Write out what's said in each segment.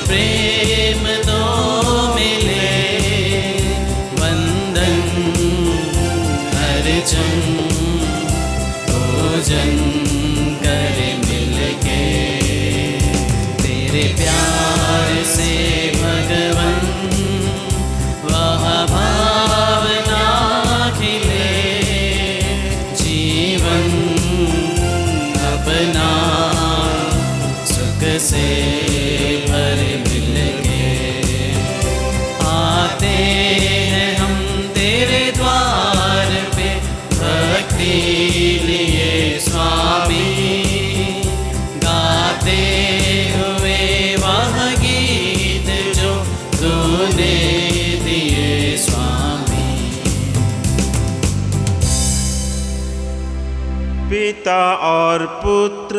प्रेम दो मिले, वंदन अर्चन पूजन करे मिलके। तेरे प्यार से भगवन वह भावना खिले, जीवन अपना सुख से भरे मिलके। आते हैं हम तेरे द्वार पे भक्ति लिए स्वामी, गाते हुए वह गीत जो तूने दिए स्वामी। पिता और पुत्र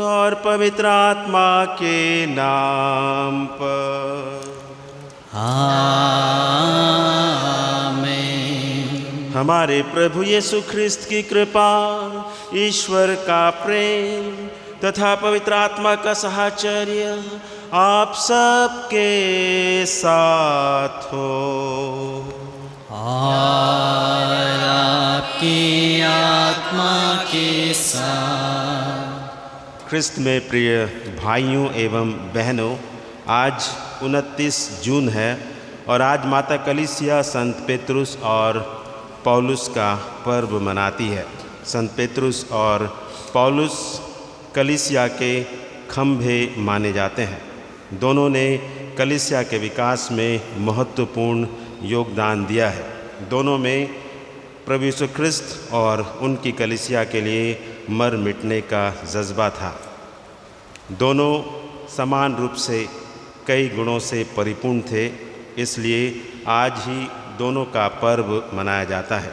और पवित्र आत्मा के नाम पर आमीन। हमारे प्रभु यीशु ख्रिस्त की कृपा, ईश्वर का प्रेम तथा पवित्र आत्मा का साहचर्य आप सबके साथ हो। और आपकी आत्मा के साथ। ख्रिस्त में प्रिय भाइयों एवं बहनों, आज 29 जून है और आज माता कलीसिया संत पेत्रुस और पौलुस का पर्व मनाती है। संत पेत्रुस और पौलुस कलीसिया के खंभे माने जाते हैं। दोनों ने कलीसिया के विकास में महत्वपूर्ण योगदान दिया है। दोनों में प्रभु यीशु ख्रिस्त और उनकी कलीसिया के लिए मर मिटने का जज्बा था। दोनों समान रूप से कई गुणों से परिपूर्ण थे, इसलिए आज ही दोनों का पर्व मनाया जाता है।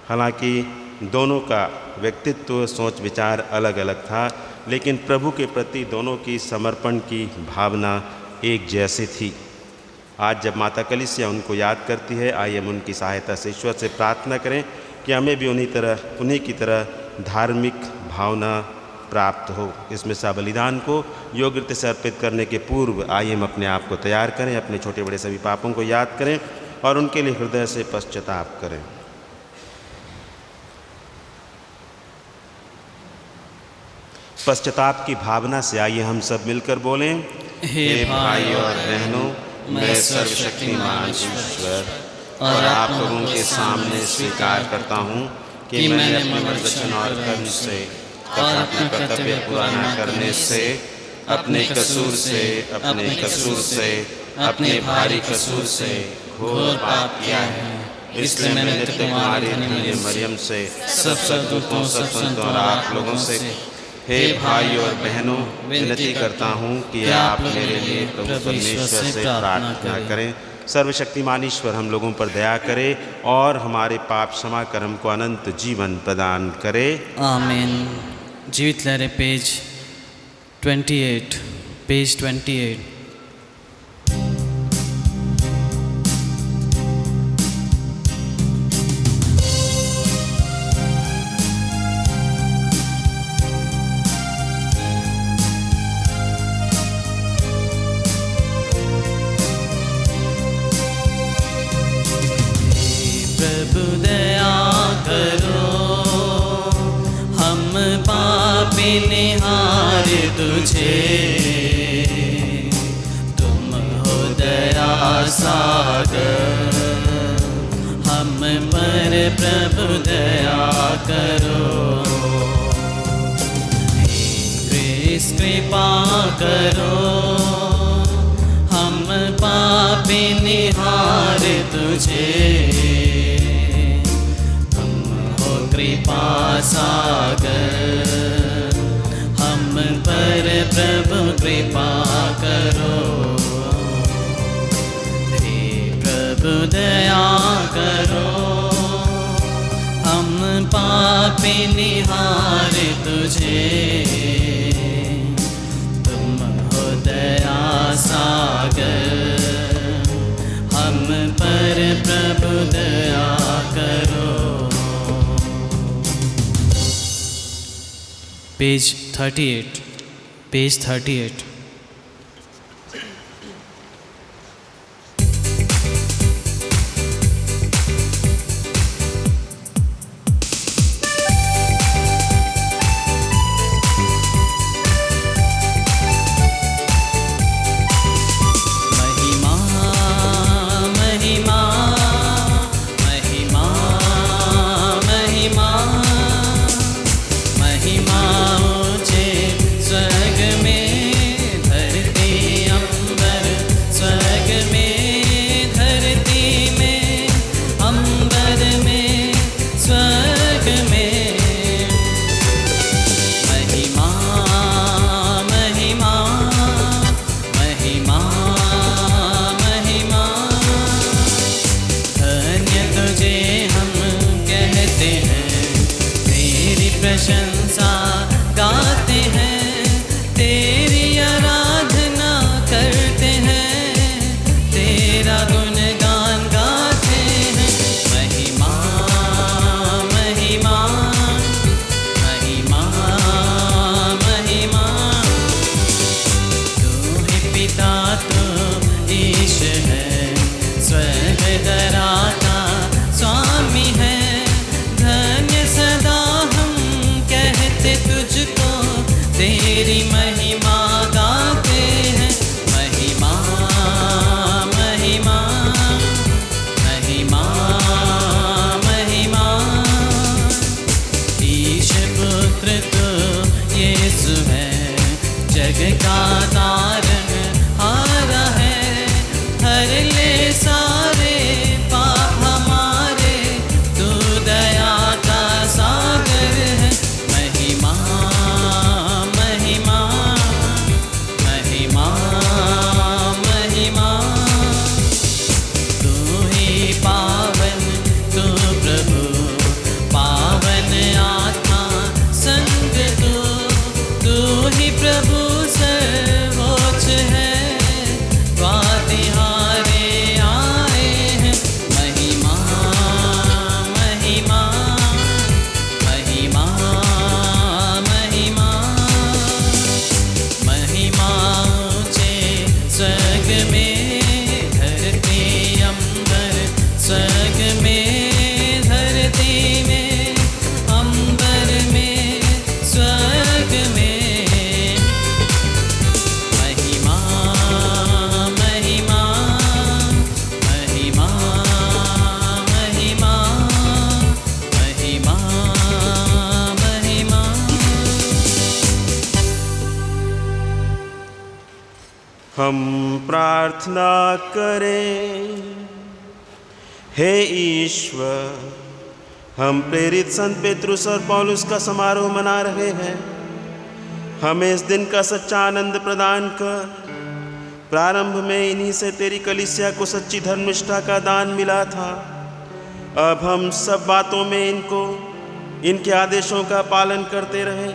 हालांकि दोनों का व्यक्तित्व, सोच विचार अलग अलग था, लेकिन प्रभु के प्रति दोनों की समर्पण की भावना एक जैसी थी। आज जब माता कलीसिया उनको याद करती है, आइए हम उनकी सहायता से ईश्वर से प्रार्थना करें कि हमें भी उन्हीं की तरह धार्मिक भावना प्राप्त हो। इस मिसा बलिदान को योग्य रीति से अर्पित करने के पूर्व आइए हम अपने आप को तैयार करें, अपने छोटे बड़े सभी पापों को याद करें और उनके लिए हृदय से पश्चाताप करें। पश्चाताप की भावना से आइए हम सब मिलकर बोलें, हे भाई और बहनों, मैं सर्वशक्तिमान ईश्वर और आप लोगों के सामने स्वीकार करता हूँ कि मैंने अपने वचन और कर्म से और अपना कर्तव्य पूरा न करने से, अपने कसूर से, अपने भारी कसूर से घोर पाप किया है। इसलिए मैंने तुम्हारी धन्य मरियम से, सब सद्दूतों, सब संतों और आप लोगों से, हे भाई और बहनों, विनती करता हूँ कि आप मेरे लिए प्रभु परमेश्वर से प्रार्थना करें। सर्वशक्तिमान ईश्वर हम लोगों पर दया करे और हमारे पाप क्षमा कर हमको अनंत जीवन प्रदान करे। आमीन। जीवित लहरें पेज 28। प्रभु दया करो, हम पापी निहार तुझे, तुम हो दया सागर, हम पर प्रभु दया करो। हे कृष्ण कृपा करो, हम पापी निहार तुझे, कृपा सागर, हम पर प्रभु कृपा करो। हे प्रभु दया करो, हम पापी निहार तुझे, तुम हो दया सागर, हम पर प्रभु दया करो। पेज 38। महिमा गाते हैं, महिमा महिमा महिमा महिमा। ईश पुत्र तो यीशु है, जग का तारन हारा है, हर ले सारे पाप हमारे, तू दया का सागर है। महिमा महिमा महिमा महिमा। तू ही पावन, तू प्रभु पावन, आत्मा संग तू ही प्रभु सर्वोच्च है, स्वातिहारे आए हैं। महिमा महिमा महिमा महिमा। महिमा ऊंचे स्वर्ग में, धरती अंबर, स्वर्ग में धरती में, अंबर में स्वर्ग में। महिमा महिमा महिमा महिमा महिमा महिमा। हम प्रार्थना करें। हे ईश्वर, हम प्रेरित संत पेत्रुस और पौलुस का समारोह मना रहे हैं। हमें इस दिन का सच्चा आनंद प्रदान कर। प्रारंभ में इन्हीं से तेरी कलीसिया को सच्ची धर्मनिष्ठा का दान मिला था। अब हम सब बातों में इनके आदेशों का पालन करते रहें।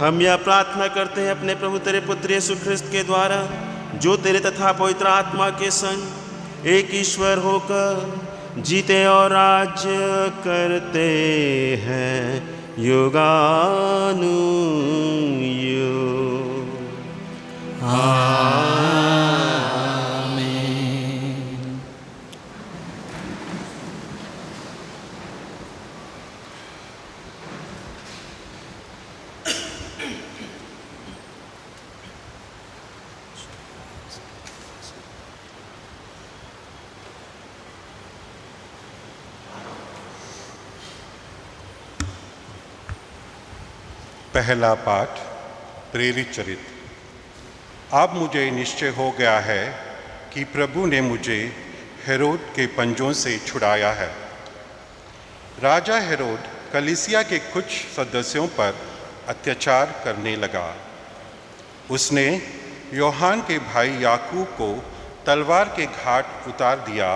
हम यह प्रार्थना करते हैं अपने प्रभु तेरे पुत्र यीशु ख्रिस्त के द्वारा, जो तेरे तथा पवित्र आत्मा के संग एक ईश्वर होकर जीते और राज्य करते हैं युगानुयुग। आमीन। पहला पाठ, प्रेरित चरित्र। अब मुझे निश्चय हो गया है कि प्रभु ने मुझे हेरोद के पंजों से छुड़ाया है। राजा हेरोद कलीसिया के कुछ सदस्यों पर अत्याचार करने लगा। उसने यूहन्ना के भाई याकूब को तलवार के घाट उतार दिया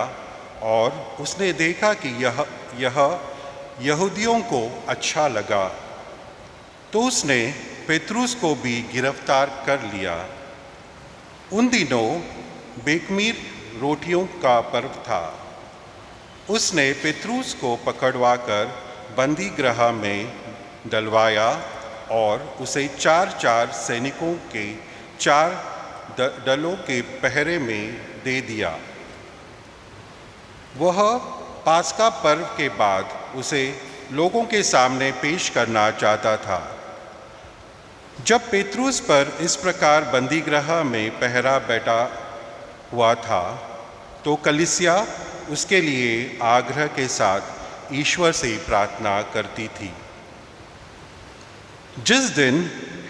और उसने देखा कि यह यहूदियों को अच्छा लगा, तो उसने पेत्रुस को भी गिरफ्तार कर लिया। उन दिनों बेखमीर रोटियों का पर्व था। उसने पेत्रुस को पकड़वाकर बंदी गृह में डलवाया और उसे 4-4 सैनिकों के 4 दलों के पहरे में दे दिया। वह पास्का पर्व के बाद उसे लोगों के सामने पेश करना चाहता था। जब पेत्रुस पर इस प्रकार बंदीगृह में पहरा बैठा हुआ था, तो कलीसिया उसके लिए आग्रह के साथ ईश्वर से प्रार्थना करती थी। जिस दिन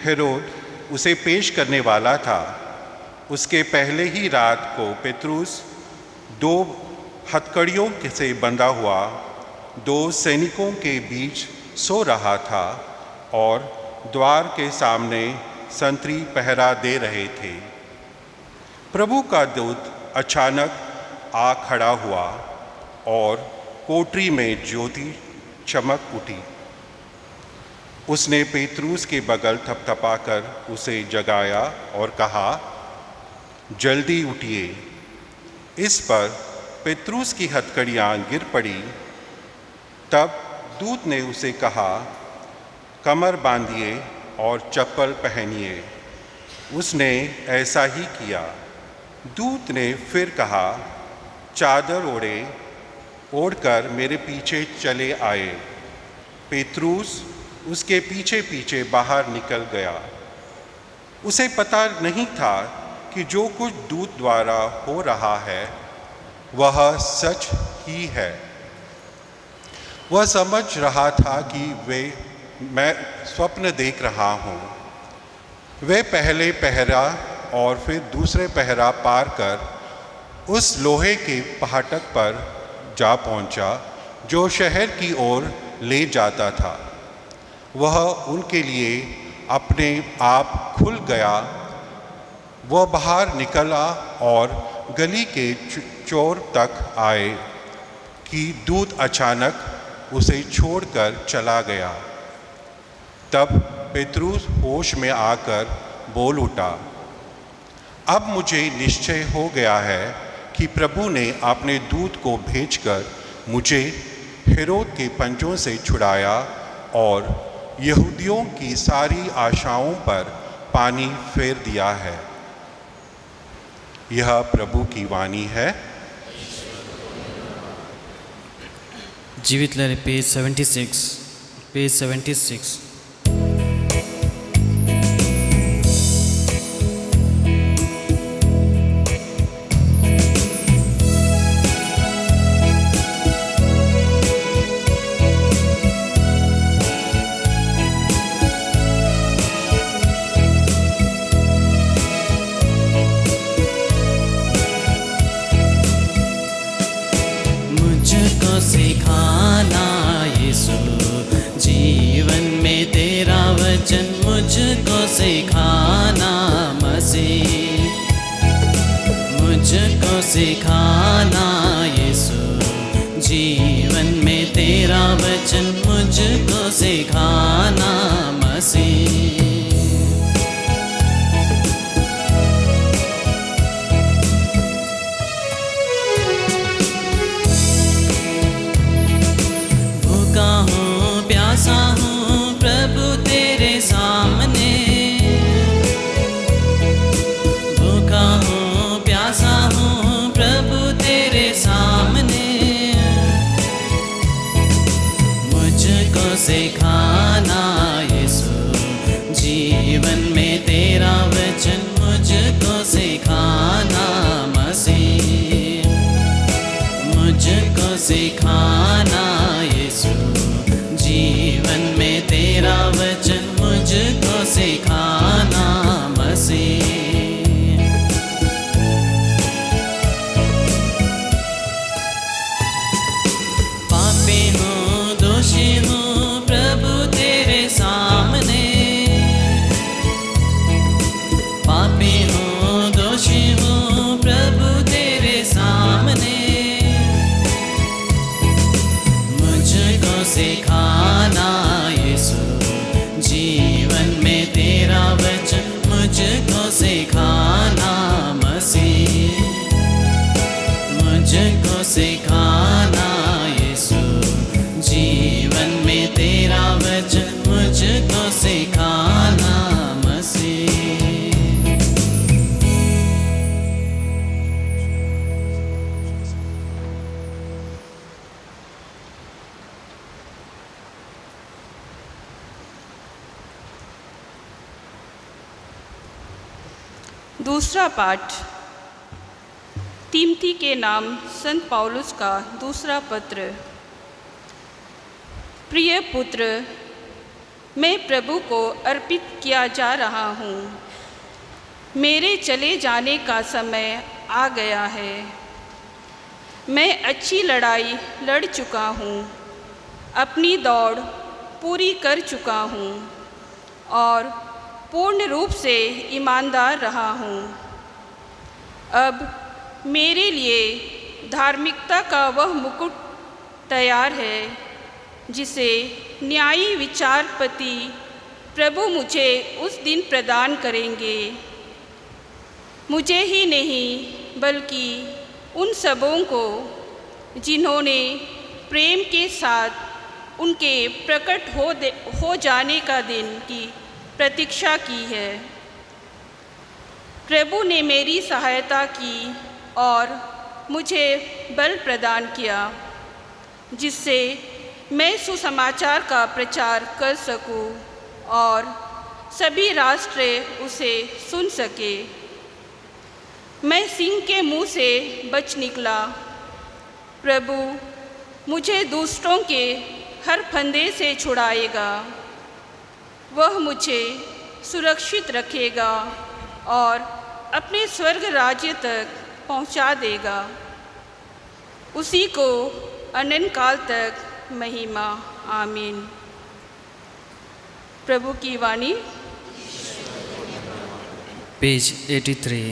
हेरोद उसे पेश करने वाला था, उसके पहले ही रात को पेत्रुस 2 हथकड़ियों से बंधा हुआ 2 सैनिकों के बीच सो रहा था और द्वार के सामने संतरी पहरा दे रहे थे। प्रभु का दूत अचानक आ खड़ा हुआ और कोठरी में ज्योति चमक उठी। उसने पेत्रुस के बगल थपथपाकर उसे जगाया और कहा, जल्दी उठिए। इस पर पेत्रुस की हथकड़ियाँ गिर पड़ी। तब दूत ने उसे कहा, कमर बांधिए और चप्पल पहनिए। उसने ऐसा ही किया। दूत ने फिर कहा, चादर ओढ़कर मेरे पीछे चले आए। पेत्रुस उसके पीछे पीछे बाहर निकल गया। उसे पता नहीं था कि जो कुछ दूत द्वारा हो रहा है वह सच ही है। वह समझ रहा था कि मैं स्वप्न देख रहा हूँ। वे पहले पहरा और फिर दूसरे पहरा पार कर उस लोहे के फाटक पर जा पहुँचा जो शहर की ओर ले जाता था। वह उनके लिए अपने आप खुल गया। वह बाहर निकला और गली के चोर तक आए कि दूत अचानक उसे छोड़कर चला गया। तब पेतरुस होश में आकर बोल उठा, अब मुझे निश्चय हो गया है कि प्रभु ने अपने दूत को भेजकर मुझे हेरोद के पंजों से छुड़ाया और यहूदियों की सारी आशाओं पर पानी फेर दिया है। यह प्रभु की वाणी है। जीवित लहरी पेज 76। सिखाना यीशु जीवन में तेरा वचन मुझको सिखाना मसीह, मुझको सिखाना यीशु जीवन में तेरा वचन मुझको सिखाना मसीह। प्यासा हूँ प्रभु तेरे सामने, भूखा हूँ प्यासा हूँ प्रभु तेरे सामने। मुझको सिखाना यीशु जीवन में तेरा वचन मुझको सिखाना मसीह, मुझको सिखाना यीशु जीवन में तेरा वचन मुझको सिखाना मसीह। पापी हूँ दोषी हूँ प्रभु तेरे सामने, पापी हूँ दोषी हूँ प्रभु तेरे सामने। मुझको सिखाना यीशु जीवन में तेरा वचन मुझको सिखाना मसीह, मुझको सिखाना यीशु जीवन में तेरा वचन मुझको सिखाना मसीह। दूसरा पाठ तीमथी के नाम संत पौलुस का दूसरा पत्र। प्रिय पुत्र, मैं प्रभु को अर्पित किया जा रहा हूँ। मेरे चले जाने का समय आ गया है। मैं अच्छी लड़ाई लड़ चुका हूँ, अपनी दौड़ पूरी कर चुका हूँ और पूर्ण रूप से ईमानदार रहा हूँ। अब मेरे लिए धार्मिकता का वह मुकुट तैयार है जिसे न्यायी विचारपति प्रभु मुझे उस दिन प्रदान करेंगे। मुझे ही नहीं बल्कि उन सबों को जिन्होंने प्रेम के साथ उनके प्रकट हो जाने का दिन की प्रतीक्षा की है। प्रभु ने मेरी सहायता की और मुझे बल प्रदान किया जिससे मैं सुसमाचार का प्रचार कर सकूं और सभी राष्ट्र उसे सुन सके। मैं सिंह के मुंह से बच निकला। प्रभु मुझे दुष्टों के हर फंदे से छुड़ाएगा। वह मुझे सुरक्षित रखेगा और अपने स्वर्ग राज्य तक पहुंचा देगा। उसी को अनंत काल तक महिमा। आमीन। प्रभु की वाणी। पेज 83।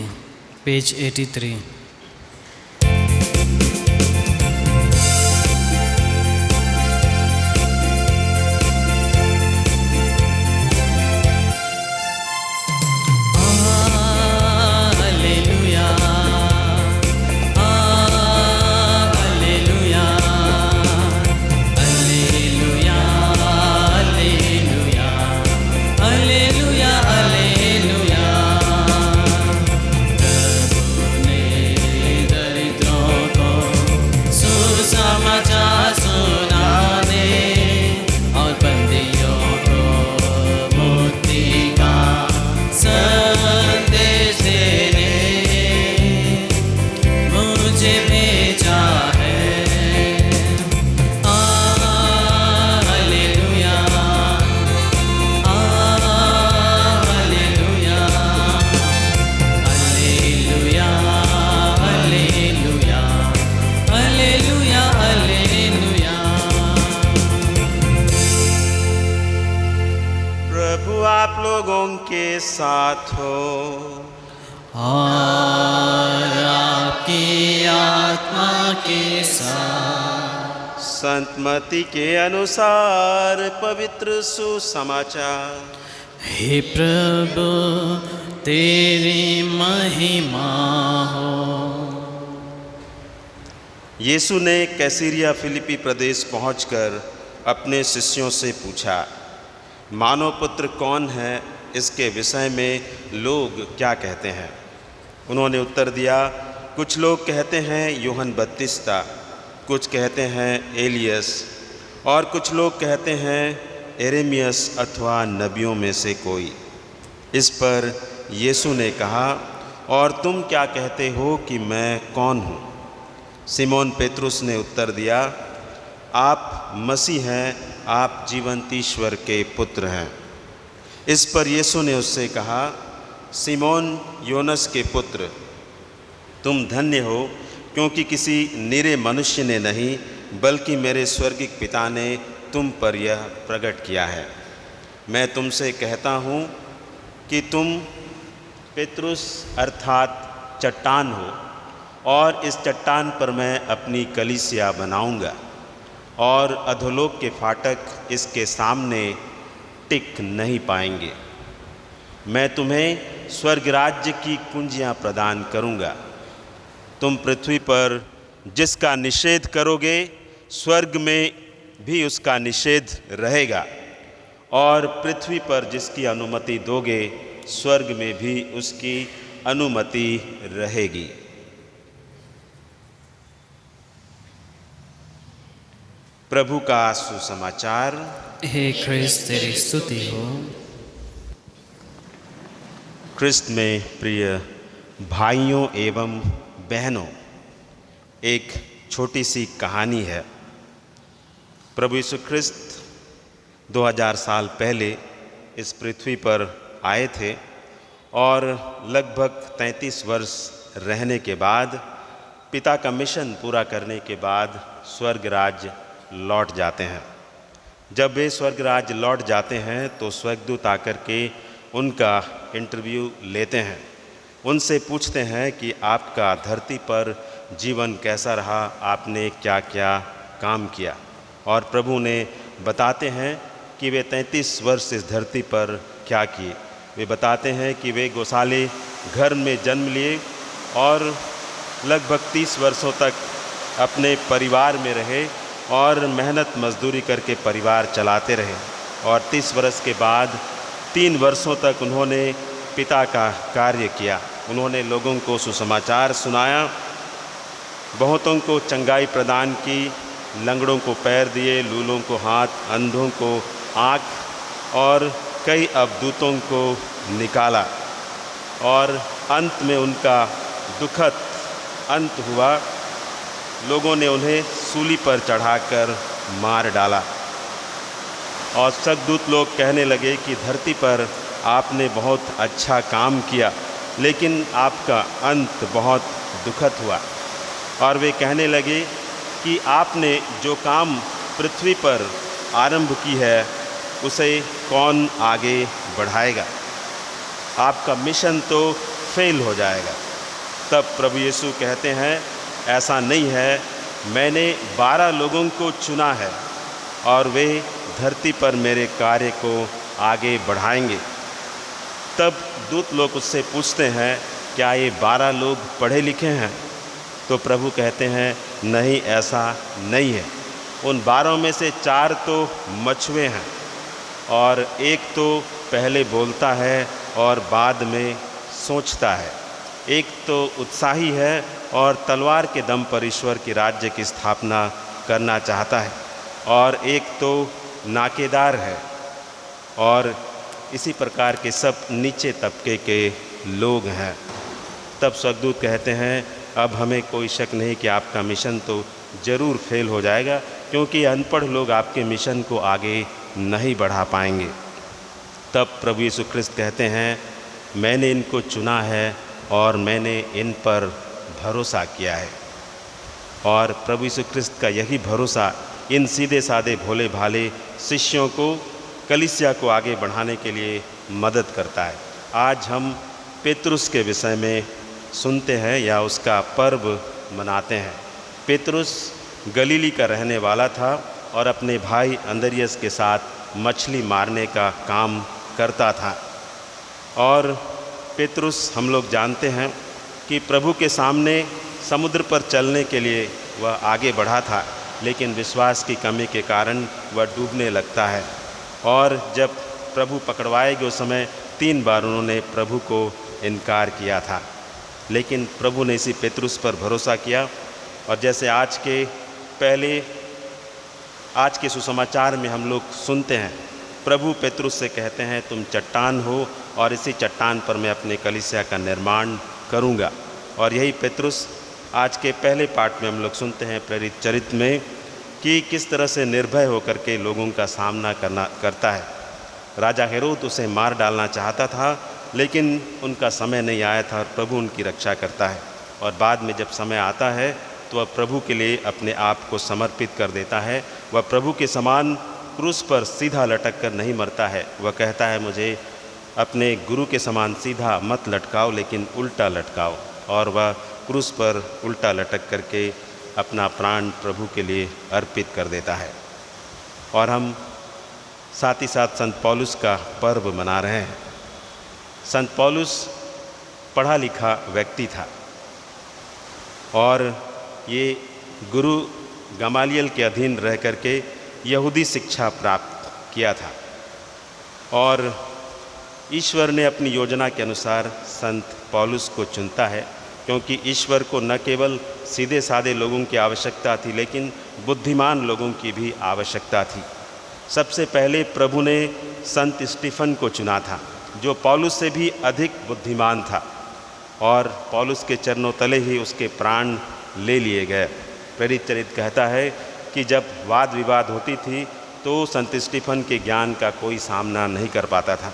साथ हो और आपकी आत्मा के साथ। संत मत्ती के अनुसार पवित्र सुसमाचार। हे प्रभु तेरी महिमा हो। यीशु ने कैसरिया फिलिपी प्रदेश पहुंचकर अपने शिष्यों से पूछा, मानव पुत्र कौन है, इसके विषय में लोग क्या कहते हैं? उन्होंने उत्तर दिया, कुछ लोग कहते हैं यूहन्ना बपतिस्ता, कुछ कहते हैं एलियस और कुछ लोग कहते हैं यिर्मयाह अथवा नबियों में से कोई। इस पर यीशु ने कहा, और तुम क्या कहते हो कि मैं कौन हूँ? सिमोन पेतरुस ने उत्तर दिया, आप मसीह हैं, आप जीवंत ईश्वर के पुत्र हैं। इस पर यीशु ने उससे कहा, सिमोन योनस के पुत्र, तुम धन्य हो, क्योंकि किसी निरे मनुष्य ने नहीं बल्कि मेरे स्वर्गिक पिता ने तुम पर यह प्रकट किया है। मैं तुमसे कहता हूँ कि तुम पेतरुस अर्थात चट्टान हो, और इस चट्टान पर मैं अपनी कलीसिया बनाऊंगा, और अधोलोक के फाटक इसके सामने टिक नहीं पाएंगे। मैं तुम्हें स्वर्ग राज्य की कुंजियां प्रदान करूंगा। तुम पृथ्वी पर जिसका निषेध करोगे, स्वर्ग में भी उसका निषेध रहेगा, और पृथ्वी पर जिसकी अनुमति दोगे, स्वर्ग में भी उसकी अनुमति रहेगी। प्रभु का सुसमाचार। हे ख्रिस्त तेरी स्तुति हो। ख्रिस्त में प्रिय भाइयों एवं बहनों, एक छोटी सी कहानी है। प्रभु यीशु ख्रिस्त 2000 साल पहले इस पृथ्वी पर आए थे, और लगभग 33 वर्ष रहने के बाद, पिता का मिशन पूरा करने के बाद स्वर्ग राज्य लौट जाते हैं। जब वे स्वर्ग राज्य लौट जाते हैं तो स्वर्गदूत आकर के उनका इंटरव्यू लेते हैं। उनसे पूछते हैं कि आपका धरती पर जीवन कैसा रहा, आपने क्या क्या काम किया। और प्रभु ने बताते हैं कि वे 33 वर्ष इस धरती पर क्या किए। वे बताते हैं कि वे गौशाले घर में जन्म लिए और लगभग 30 वर्षों तक अपने परिवार में रहे और मेहनत मजदूरी करके परिवार चलाते रहे। और 30 वर्ष के बाद 3 वर्षों तक उन्होंने पिता का कार्य किया। उन्होंने लोगों को सुसमाचार सुनाया, बहुतों को चंगाई प्रदान की, लंगड़ों को पैर दिए, लूलों को हाथ, अंधों को आँख और कई अवदूतों को निकाला और अंत में उनका दुखद अंत हुआ। लोगों ने उन्हें सूली पर चढ़ाकर मार डाला और सद्दूत लोग कहने लगे कि धरती पर आपने बहुत अच्छा काम किया, लेकिन आपका अंत बहुत दुखद हुआ। और वे कहने लगे कि आपने जो काम पृथ्वी पर आरंभ की है उसे कौन आगे बढ़ाएगा, आपका मिशन तो फेल हो जाएगा। तब प्रभु यीशु कहते हैं, ऐसा नहीं है, मैंने 12 लोगों को चुना है और वे धरती पर मेरे कार्य को आगे बढ़ाएंगे। तब दूत लोग उससे पूछते हैं, क्या ये 12 लोग पढ़े लिखे हैं? तो प्रभु कहते हैं, नहीं, ऐसा नहीं है। उन 12 में से 4 तो मछुए हैं और एक तो पहले बोलता है और बाद में सोचता है। एक तो उत्साही है और तलवार के दम पर ईश्वर के राज्य की स्थापना करना चाहता है, और एक तो नाकेदार है। और इसी प्रकार के सब नीचे तबके के लोग हैं। तब स्वर्गदूत कहते हैं, अब हमें कोई शक नहीं कि आपका मिशन तो ज़रूर फेल हो जाएगा, क्योंकि अनपढ़ लोग आपके मिशन को आगे नहीं बढ़ा पाएंगे। तब प्रभु यीशु ख्रिस्त कहते हैं, मैंने इनको चुना है और मैंने इन पर भरोसा किया है। और प्रभु यीशु ख्रिस्त का यही भरोसा इन सीधे साधे भोले भाले शिष्यों को, कलीसिया को आगे बढ़ाने के लिए मदद करता है। आज हम पेतरुस के विषय में सुनते हैं या उसका पर्व मनाते हैं। पेतरुस गलीली का रहने वाला था और अपने भाई अंद्रियास के साथ मछली मारने का काम करता था। और पेतरुस, हम लोग जानते हैं कि प्रभु के सामने समुद्र पर चलने के लिए वह आगे बढ़ा था, लेकिन विश्वास की कमी के कारण वह डूबने लगता है। और जब प्रभु पकड़वाए गए उस समय 3 बार उन्होंने प्रभु को इनकार किया था, लेकिन प्रभु ने इसी पेतरुस पर भरोसा किया। और जैसे आज के सुसमाचार में हम लोग सुनते हैं, प्रभु पेतरुस से कहते हैं, तुम चट्टान हो और इसी चट्टान पर मैं अपने कलीसिया का निर्माण करूंगा। और यही पेतरुस आज के पहले पाठ में हम लोग सुनते हैं प्रेरित चरित्र में कि किस तरह से निर्भय होकर के लोगों का सामना करता है। राजा हेरोद उसे मार डालना चाहता था, लेकिन उनका समय नहीं आया था और प्रभु उनकी रक्षा करता है। और बाद में जब समय आता है तो वह प्रभु के लिए अपने आप को समर्पित कर देता है। वह प्रभु के समान क्रूस पर सीधा लटक कर नहीं मरता है। वह कहता है, मुझे अपने गुरु के समान सीधा मत लटकाओ, लेकिन उल्टा लटकाओ। और वह क्रूस पर उल्टा लटक करके अपना प्राण प्रभु के लिए अर्पित कर देता है। और हम साथ ही साथ संत पौलुस का पर्व मना रहे हैं। संत पौलुस पढ़ा लिखा व्यक्ति था और ये गुरु गमालियल के अधीन रह करके यहूदी शिक्षा प्राप्त किया था। और ईश्वर ने अपनी योजना के अनुसार संत पौलुस को चुनता है, क्योंकि ईश्वर को न केवल सीधे साधे लोगों की आवश्यकता थी, लेकिन बुद्धिमान लोगों की भी आवश्यकता थी। सबसे पहले प्रभु ने संत स्टीफन को चुना था, जो पौलुस से भी अधिक बुद्धिमान था, और पौलुस के चरणों तले ही उसके प्राण ले लिए गए। प्रेरित चरित्र कहता है कि जब वाद विवाद होती थी तो संत स्टीफन के ज्ञान का कोई सामना नहीं कर पाता था,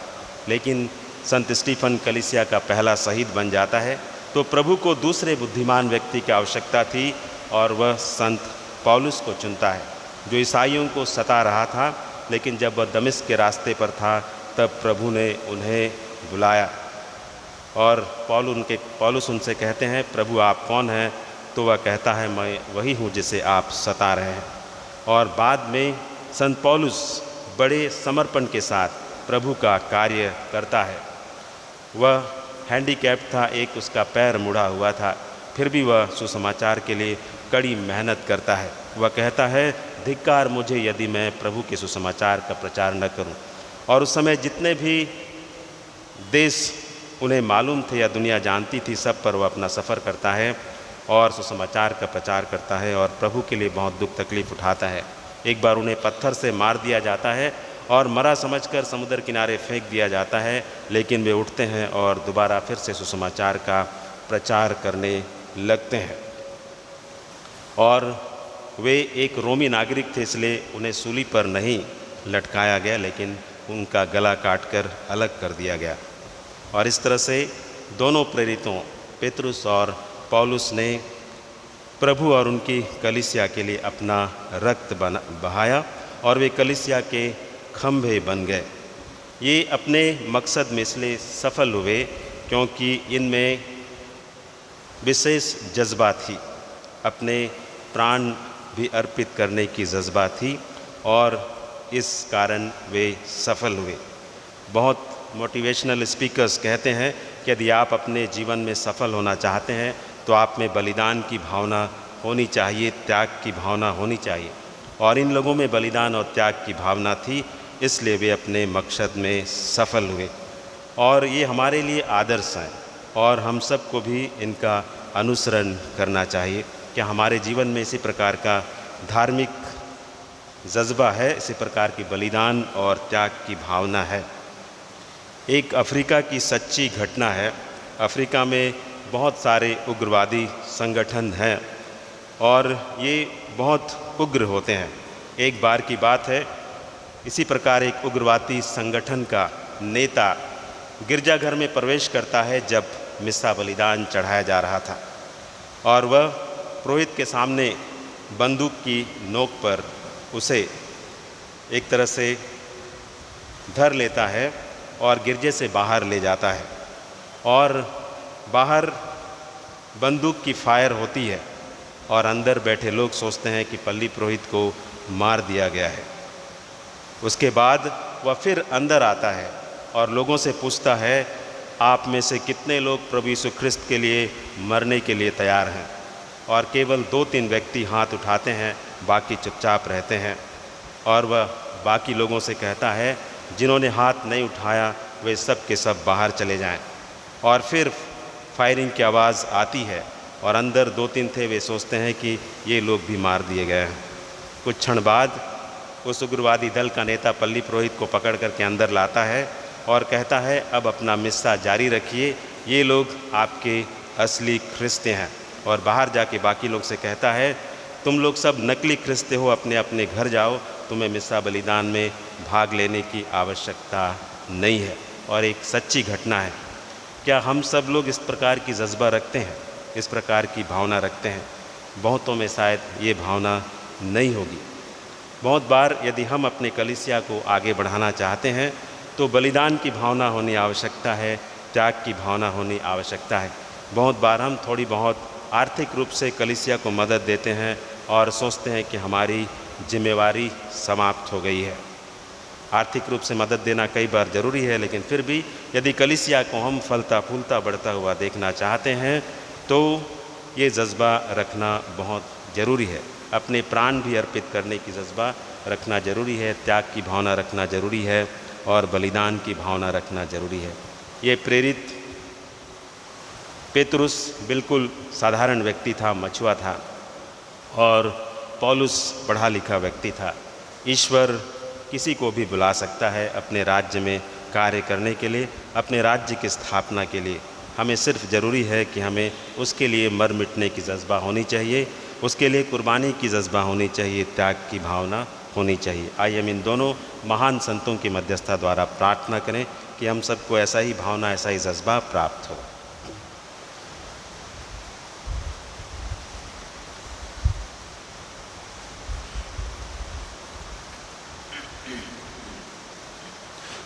लेकिन संत स्टीफन कलीसिया का पहला शहीद बन जाता है। तो प्रभु को दूसरे बुद्धिमान व्यक्ति की आवश्यकता थी और वह संत पौलुस को चुनता है, जो ईसाइयों को सता रहा था। लेकिन जब वह दमिश्क के रास्ते पर था तब प्रभु ने उन्हें बुलाया और पौलुस उनसे कहते हैं, प्रभु आप कौन हैं? तो वह कहता है, मैं वही हूँ जिसे आप सता रहे हैं। और बाद में संत पौलुस बड़े समर्पण के साथ प्रभु का कार्य करता है। वह हैंडीकैप था, एक उसका पैर मुड़ा हुआ था, फिर भी वह सुसमाचार के लिए कड़ी मेहनत करता है। वह कहता है, धिक्कार मुझे यदि मैं प्रभु के सुसमाचार का प्रचार न करूं। और उस समय जितने भी देश उन्हें मालूम थे या दुनिया जानती थी, सब पर वह अपना सफ़र करता है और सुसमाचार का प्रचार करता है और प्रभु के लिए बहुत दुख तकलीफ़ उठाता है। एक बार उन्हें पत्थर से मार दिया जाता है और मरा समझकर समुद्र किनारे फेंक दिया जाता है, लेकिन वे उठते हैं और दोबारा फिर से सुसमाचार का प्रचार करने लगते हैं। और वे एक रोमी नागरिक थे, इसलिए उन्हें सूली पर नहीं लटकाया गया, लेकिन उनका गला काटकर अलग कर दिया गया। और इस तरह से दोनों प्रेरितों पेतरुस और पौलुस ने प्रभु और उनकी कलीसिया के लिए अपना रक्त बहाया और वे कलीसिया के खंभे बन गए। ये अपने मकसद में इसलिए सफल हुए क्योंकि इनमें विशेष जज्बा थी, अपने प्राण भी अर्पित करने की जज्बा थी और इस कारण वे सफल हुए। बहुत मोटिवेशनल स्पीकर्स कहते हैं कि यदि आप अपने जीवन में सफल होना चाहते हैं तो आप में बलिदान की भावना होनी चाहिए, त्याग की भावना होनी चाहिए। और इन लोगों में बलिदान और त्याग की भावना थी, इसलिए वे अपने मकसद में सफल हुए। और ये हमारे लिए आदर्श हैं और हम सबको भी इनका अनुसरण करना चाहिए कि हमारे जीवन में इसी प्रकार का धार्मिक जज्बा है, इसी प्रकार की बलिदान और त्याग की भावना है। एक अफ्रीका की सच्ची घटना है। अफ्रीका में बहुत सारे उग्रवादी संगठन हैं और ये बहुत उग्र होते हैं। एक बार की बात है, इसी प्रकार एक उग्रवादी संगठन का नेता गिरजाघर में प्रवेश करता है जब मिस्सा बलिदान चढ़ाया जा रहा था, और वह पुरोहित के सामने बंदूक की नोक पर उसे एक तरह से धर लेता है और गिरजे से बाहर ले जाता है। और बाहर बंदूक की फायर होती है और अंदर बैठे लोग सोचते हैं कि पल्ली पुरोहित को मार दिया गया है। उसके बाद वह फिर अंदर आता है और लोगों से पूछता है, आप में से कितने लोग प्रभु यीशु ख्रिस्त के लिए मरने के लिए तैयार हैं? और केवल 2-3 व्यक्ति हाथ उठाते हैं, बाकी चुपचाप रहते हैं। और वह बाकी लोगों से कहता है, जिन्होंने हाथ नहीं उठाया वे सब के सब बाहर चले जाएं। और फिर फायरिंग की आवाज़ आती है और अंदर 2-3 थे, वे सोचते हैं कि ये लोग भी मार दिए गए हैं। कुछ क्षण बाद उस उग्रवादी दल का नेता पल्ली पुरोहित को पकड़ करके अंदर लाता है और कहता है, अब अपना मिस्सा जारी रखिए, ये लोग आपके असली ख्रिस्ते हैं। और बाहर जाके बाकी लोग से कहता है, तुम लोग सब नकली ख्रिस्ते हो, अपने अपने घर जाओ, तुम्हें मिस्सा बलिदान में भाग लेने की आवश्यकता नहीं है। और एक सच्ची घटना है। क्या हम सब लोग इस प्रकार की जज्बा रखते हैं, इस प्रकार की भावना रखते हैं? बहुतों में शायद ये भावना नहीं होगी। बहुत बार यदि हम अपने कलीसिया को आगे बढ़ाना चाहते हैं तो बलिदान की भावना होनी आवश्यकता है, त्याग की भावना होनी आवश्यकता है। बहुत बार हम थोड़ी बहुत आर्थिक रूप से कलीसिया को मदद देते हैं और सोचते हैं कि हमारी जिम्मेवारी समाप्त हो गई है। आर्थिक रूप से मदद देना कई बार ज़रूरी है, लेकिन फिर भी यदि कलीसिया को हम फलता फूलता बढ़ता हुआ देखना चाहते हैं तो ये जज्बा रखना बहुत ज़रूरी है। अपने प्राण भी अर्पित करने की जज्बा रखना ज़रूरी है, त्याग की भावना रखना ज़रूरी है और बलिदान की भावना रखना ज़रूरी है। ये प्रेरित पेतरुस बिल्कुल साधारण व्यक्ति था, मछुआ था, और पौलुस पढ़ा लिखा व्यक्ति था। ईश्वर किसी को भी बुला सकता है अपने राज्य में कार्य करने के लिए, अपने राज्य की स्थापना के लिए। हमें सिर्फ ज़रूरी है कि हमें उसके लिए मर मिटने की जज्बा होनी चाहिए, उसके लिए कुर्बानी की जज्बा होनी चाहिए, त्याग की भावना होनी चाहिए। आइए हम इन दोनों महान संतों की मध्यस्थता द्वारा प्रार्थना करें कि हम सबको ऐसा ही भावना, ऐसा ही जज्बा प्राप्त हो।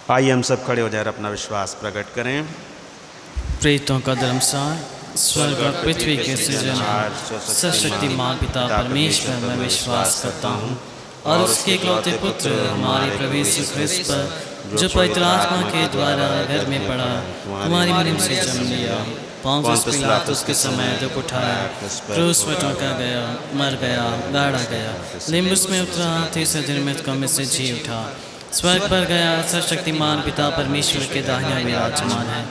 आइए हम सब खड़े हो जाकर अपना विश्वास प्रकट करें। प्रेतों का धर्मसार, स्वर्ग और पृथ्वी के सृजनहार, सशक्तिमान पिता परमेश्वर में विश्वास करता हूँ और उसके इकलौते पुत्र हमारे प्रभु यीशु ख्रिस्त पर, जो पवित्र आत्मा के द्वारा गर्भ में पड़ा, हमारी मरियम से जन्म लिया, पोंतियुस पिलातुस के समय दुख उठाया, क्रूस पर टोका गया, मर गया, गाड़ा गया, लिम्बुस में उतरा, तीसरे दिन मृतकों में से जी उठा, स्वर्ग पर गया, सर्वशक्तिमान पिता परमेश्वर के दाहिने विराजमान है,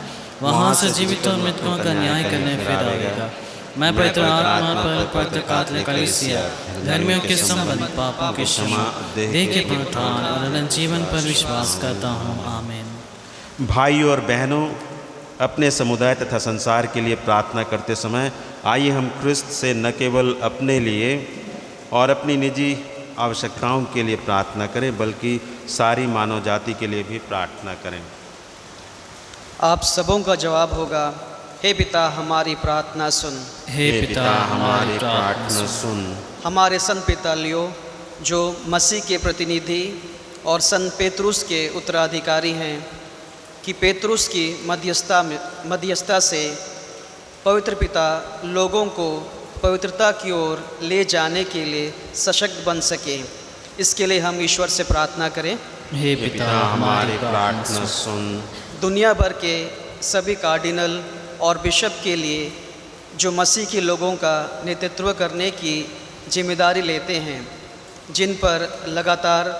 वहाँ से जीवित और मृतकों का न्याय करने फिर आएगा। मैं पवित्र आत्मा पर पवित्र कैथोलिक कलीसिया धर्मियों के संबंध पापों की क्षमा देह के पुनरुत्थान और अनंत जीवन पर विश्वास करता हूँ। आमीन। भाइयों और बहनों, अपने समुदाय तथा संसार के लिए प्रार्थना करते समय आइए हम क्रिस्त से न केवल अपने लिए और अपनी निजी आवश्यकताओं के लिए प्रार्थना करें, बल्कि सारी मानव जाति के लिए भी प्रार्थना करें। आप सबों का जवाब होगा, हे पिता हमारी प्रार्थना सुन। हे पिता हमारी प्रार्थना सुन। हमारे संत पिता लियो, जो मसीह के प्रतिनिधि और संत पेतरुस के उत्तराधिकारी हैं, कि पेतरुस की मध्यस्थता से पवित्र पिता लोगों को पवित्रता की ओर ले जाने के लिए सशक्त बन सके, इसके लिए हम ईश्वर से प्रार्थना करें। हे पिता हमारी प्रार्थना सुन। दुनिया भर के सभी कार्डिनल और बिशप के लिए जो मसीह के लोगों का नेतृत्व करने की जिम्मेदारी लेते हैं, जिन पर लगातार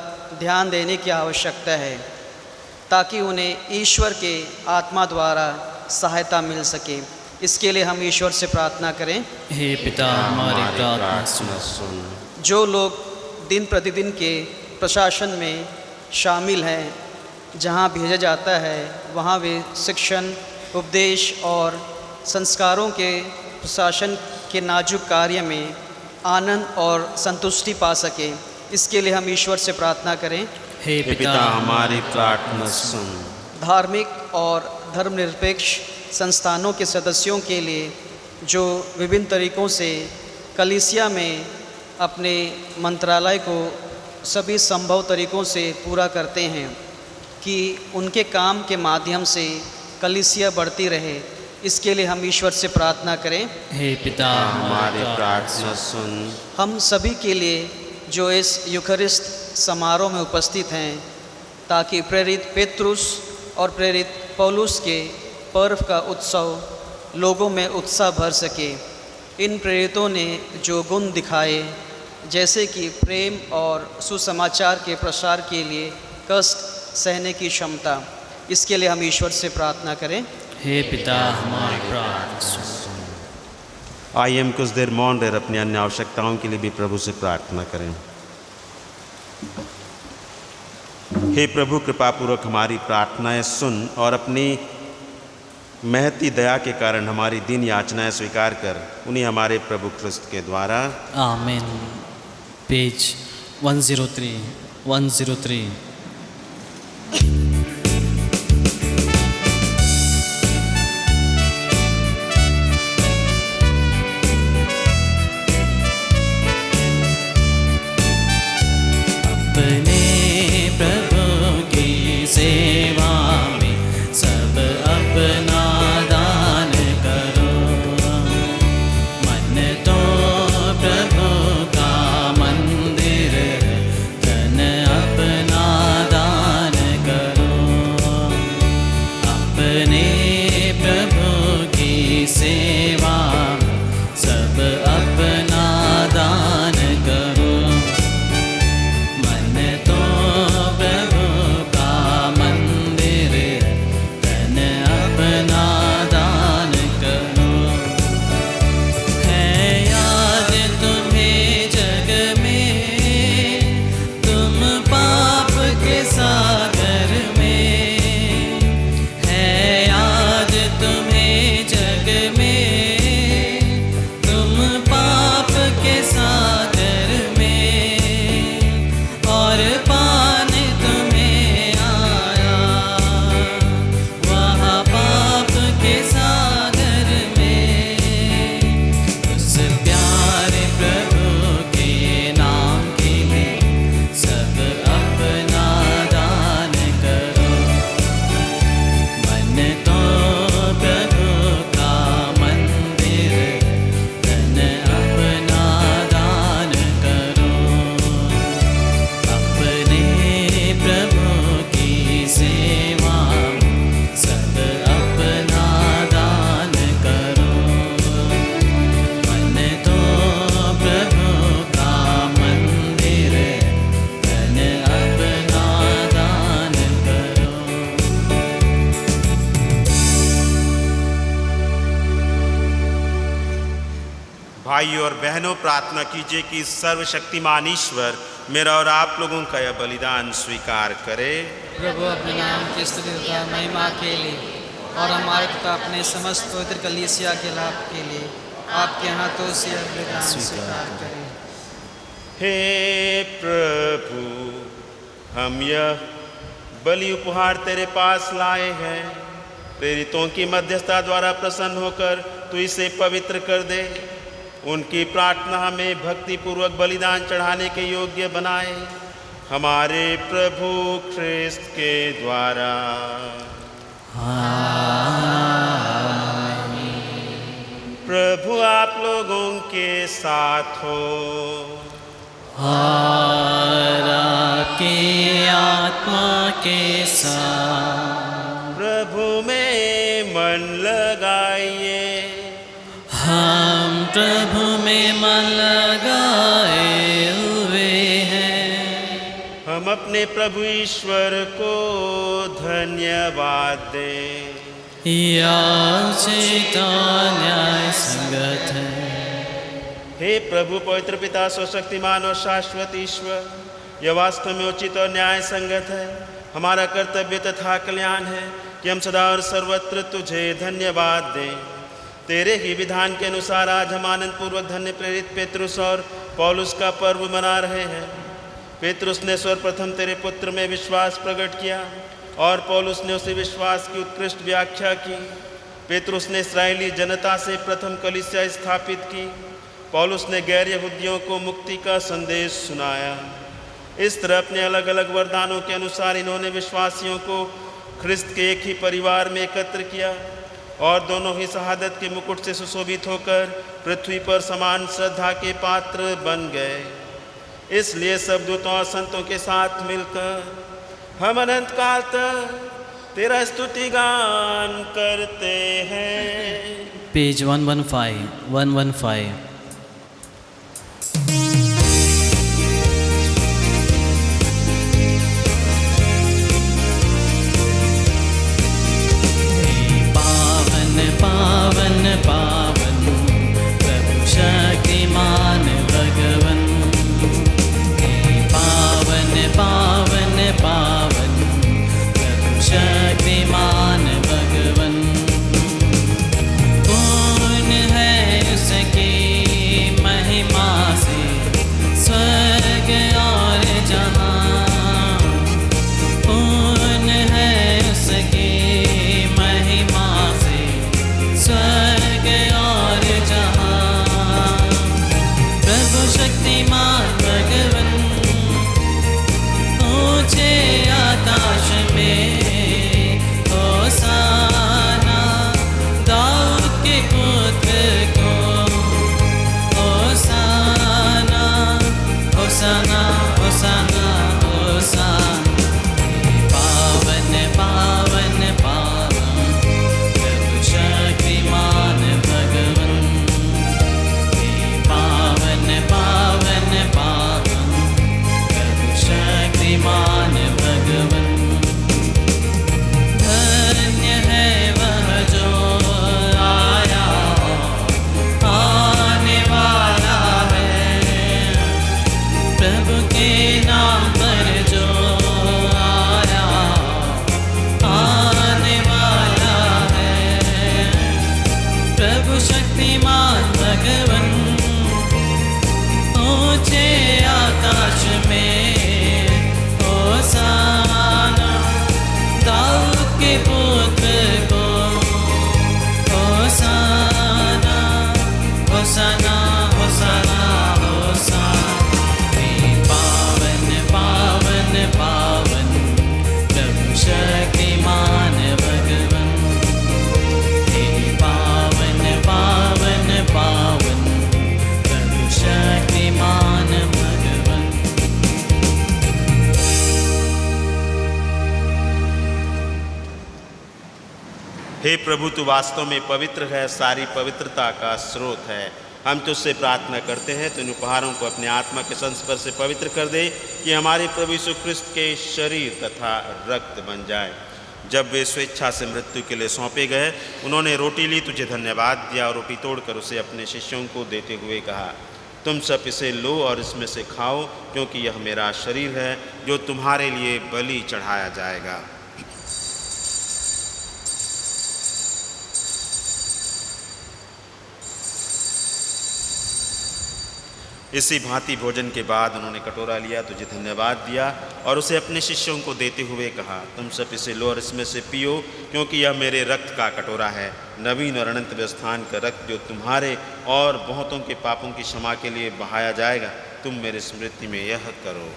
ध्यान देने की आवश्यकता है, ताकि उन्हें ईश्वर के आत्मा द्वारा सहायता मिल सके, इसके लिए हम ईश्वर से प्रार्थना करें। हे पिता हमारी प्रार्थना सुन। जो लोग दिन प्रतिदिन के प्रशासन में शामिल हैं, जहां भेजा जाता है वहां वे शिक्षण, उपदेश और संस्कारों के प्रशासन के नाजुक कार्य में आनंद और संतुष्टि पा सके, इसके लिए हम ईश्वर से प्रार्थना करें। हे पिता हमारी प्रार्थना सुन। धार्मिक और धर्मनिरपेक्ष संस्थानों के सदस्यों के लिए जो विभिन्न तरीक़ों से कलीसिया में अपने मंत्रालय को सभी संभव तरीक़ों से पूरा करते हैं, कि उनके काम के माध्यम से कलीसिया बढ़ती रहे, इसके लिए हम ईश्वर से प्रार्थना करें। हे पिता हमारी प्रार्थना सुन। हम सभी के लिए जो इस यूखरिस्ट समारोह में उपस्थित हैं, ताकि प्रेरित पेतरुस और प्रेरित पौलुस के पर्व का उत्सव लोगों में उत्साह भर सके। इन प्रेरितों ने जो गुण दिखाए, जैसे कि प्रेम और सुसमाचार के प्रसार के लिए कष्ट सहने की क्षमता, इसके लिए हम ईश्वर से प्रार्थना करें। हे पिता हमारी प्रार्थना सुन। आइए हम कुछ देर मौन रह अपनी अन्य आवश्यकताओं के लिए भी प्रभु से प्रार्थना करें। हे प्रभु, कृपापूर्वक हमारी प्रार्थनाएं सुन और अपनी महती दया के कारण हमारी दीन याचनाएं स्वीकार कर उन्हें हमारे प्रभु क्रिस्त के द्वारा। आमीन। पेज 103। अपने प्रभु की सेवा में सब अपना दान करो, मन तो प्रभु का मंदिर है, धन अपना दान करो। भाइयों और बहनों, प्रार्थना कीजिए कि सर्वशक्तिमान ईश्वर मेरा और आप लोगों का यह बलिदान स्वीकार करे। प्रभु अपने नाम की स्तुति तथा महिमा के लिए और हमारे तथा अपने समस्त पवित्र कलीसिया के लाभ के लिए आपके हाथों से यह बलिदान स्वीकार करें। हे प्रभु, हम यह बलि उपहार तेरे पास लाए हैं। प्रेरितों की मध्यस्थता द्वारा प्रसन्न होकर तू इसे पवित्र कर दे। उनकी प्रार्थना हमें भक्ति पूर्वक बलिदान चढ़ाने के योग्य बनाए, हमारे प्रभु ख्रिस्त के द्वारा। प्रभु आप लोगों के साथ हो और आपके आत्मा के साथ। प्रभु में मन लगाइए। हम प्रभु में मन लगाए हुए हैं। हम अपने प्रभु ईश्वर को धन्यवाद दें। यह उचित और न्याय संगत है। हे प्रभु पवित्र पिता, सर्वशक्तिमान और शाश्वत ईश्वर, यह वास्तव में उचित और न्याय संगत है। हमारा कर्तव्य तथा कल्याण है कि हम सदा और सर्वत्र तुझे धन्यवाद दें। तेरे ही विधान के अनुसार आज हम आनंद पूर्वक धन्य प्रेरित पेतरुस और पौलुस का पर्व मना रहे हैं। पेतरुस ने सर्वप्रथम तेरे पुत्र में विश्वास प्रकट किया और पौलुस ने उसी विश्वास की उत्कृष्ट व्याख्या की। पेतरुस ने इस्राएली जनता से प्रथम कलीसिया स्थापित की। पौलुस ने गैर यहूदियों को मुक्ति का संदेश सुनाया। इस तरह अपने अलग अलग वरदानों के अनुसार इन्होंने विश्वासियों को ख्रिस्त के एक ही परिवार में एकत्र किया और दोनों ही शहादत के मुकुट से सुशोभित होकर पृथ्वी पर समान श्रद्धा के पात्र बन गए। इसलिए सब दूतों और संतों के साथ मिलकर हम अनंत काल तक तेरा स्तुति गान करते हैं। पेज 115। पावन पावन प्रभु शक्तिमान भगवन। पावन पावन पावन प्रभु शक्तिमान भगवन। पूर्ण है उसकी महिमा से स्वर्ग और जहाँ। पूर्ण है उसकी महिमा से स्वर्ग और जहाँ। प्रभु शक्तिमान भगवन ऊंचे आकाश में होसाना। दाऊद के पुत्र को होसाना, होसाना, होसाना, होसाना। पावन पावन पावन प्रभु शक्तिमान भगवन। पावन पावन पावन प्रभु शक्तिमान भगवन। धन्य है वह जो आया आने वाला है। प्रभु के नाम पर जो आया आने वाला है। प्रभु शक्तिमान भगवन ऊंचे आकाश में होसाना। दाऊद के पुत्र को होसाना, होसाना, होसाना, होसाना। पावन पावन पावन प्रभु शक्तिमान भगवन। पावन पावन पावन प्रभु शक्तिमान भगवन। हे प्रभु, तू वास्तव में पवित्र है, सारी पवित्रता का स्रोत है। हम तुझसे प्रार्थना करते हैं तो इन उपहारों को अपने आत्मा के संस्पर्श से पवित्र कर दे कि हमारे प्रभु यीशु ख्रिस्त के शरीर तथा रक्त बन जाए। जब वे स्वेच्छा से मृत्यु के लिए सौंपे गए, उन्होंने रोटी ली, तुझे धन्यवाद दिया और रोटी तोड़कर उसे अपने शिष्यों को देते हुए कहा, तुम सब इसे लो और इसमें से खाओ, क्योंकि यह मेरा शरीर है जो तुम्हारे लिए बलि चढ़ाया जाएगा। इसी भांति भोजन के बाद उन्होंने कटोरा लिया, तुझे धन्यवाद दिया और उसे अपने शिष्यों को देते हुए कहा, तुम सब इसे लो और इसमें से पियो, क्योंकि यह मेरे रक्त का कटोरा है, नवीन और अनंत व्यवस्थान का रक्त, जो तुम्हारे और बहुतों के पापों की क्षमा के लिए बहाया जाएगा। तुम मेरे स्मृति में यह करो।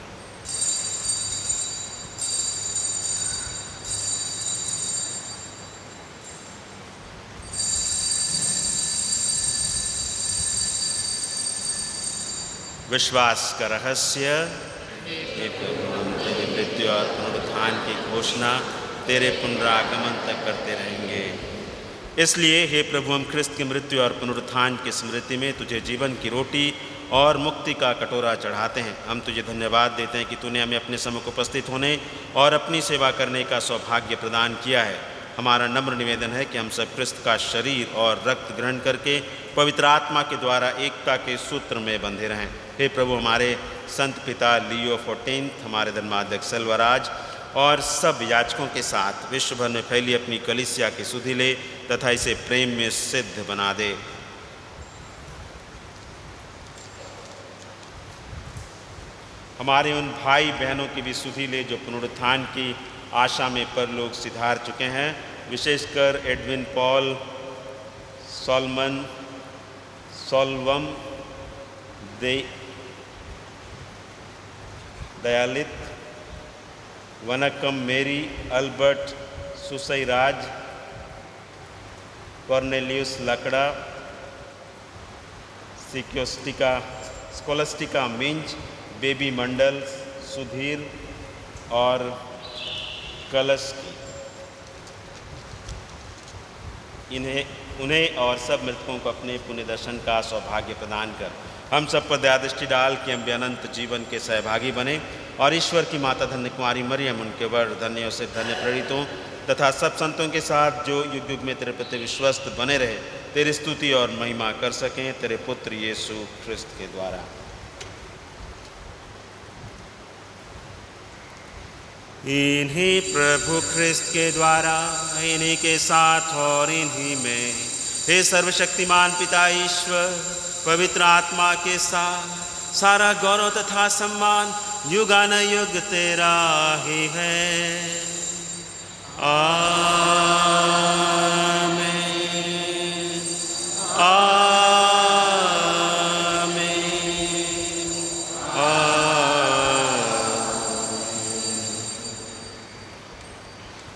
विश्वास का रहस्य। हे प्रभु, हम तेरे मृत्यु और पुनरुत्थान की घोषणा तेरे पुनरागमन तक करते रहेंगे। इसलिए हे प्रभु, हम ख्रिस्त की मृत्यु और पुनरुत्थान की स्मृति में तुझे जीवन की रोटी और मुक्ति का कटोरा चढ़ाते हैं। हम तुझे धन्यवाद देते हैं कि तूने हमें अपने सम्मुख उपस्थित होने और अपनी सेवा करने का सौभाग्य प्रदान किया है। हमारा नम्र निवेदन है कि हम सब ख्रिस्त का शरीर और रक्त ग्रहण करके पवित्र आत्मा के द्वारा एकता के सूत्र में बंधे रहें। हे प्रभु, हमारे संत पिता लियो 14, हमारे धर्माध्यक्ष सेल्वराज और सब याजकों के साथ विश्व भर में फैली अपनी कलीसिया की सुधि ले तथा इसे प्रेम में सिद्ध बना दे। हमारे उन भाई बहनों की भी सुधि ले जो पुनरुत्थान की आशा में परलोक सिधार चुके हैं, विशेषकर एडविन पॉल, सॉलमन, सोल्वम, दयालित, वनकम, मेरी, अल्बर्ट, सुसई राज, कॉर्नेलियस लकड़ा, स्कोलस्टिका मिंज, बेबी मंडल, सुधीर और कलश की। उन्हें और सब मृतकों को अपने पुण्य दर्शन का सौभाग्य प्रदान कर हम सब पर दया दृष्टि डाल कि हम भी अनंत जीवन के सहभागी बने और ईश्वर की माता धन्य कुमारी मरियम, उनके वर धन्यों से धन्य प्रेरितों तथा सब संतों के साथ जो युग युग में तेरे प्रति विश्वस्त बने रहे, तेरी स्तुति और महिमा कर सकें तेरे पुत्र यीशु ख्रिस्त के द्वारा। इन्हीं प्रभु ख्रिस्त के द्वारा, इन्हीं के साथ और इन्हीं में, हे सर्वशक्तिमान पिता ईश्वर, पवित्र आत्मा के साथ सारा गौरव तथा सम्मान युगानुयुग तेरा ही है। आमीन।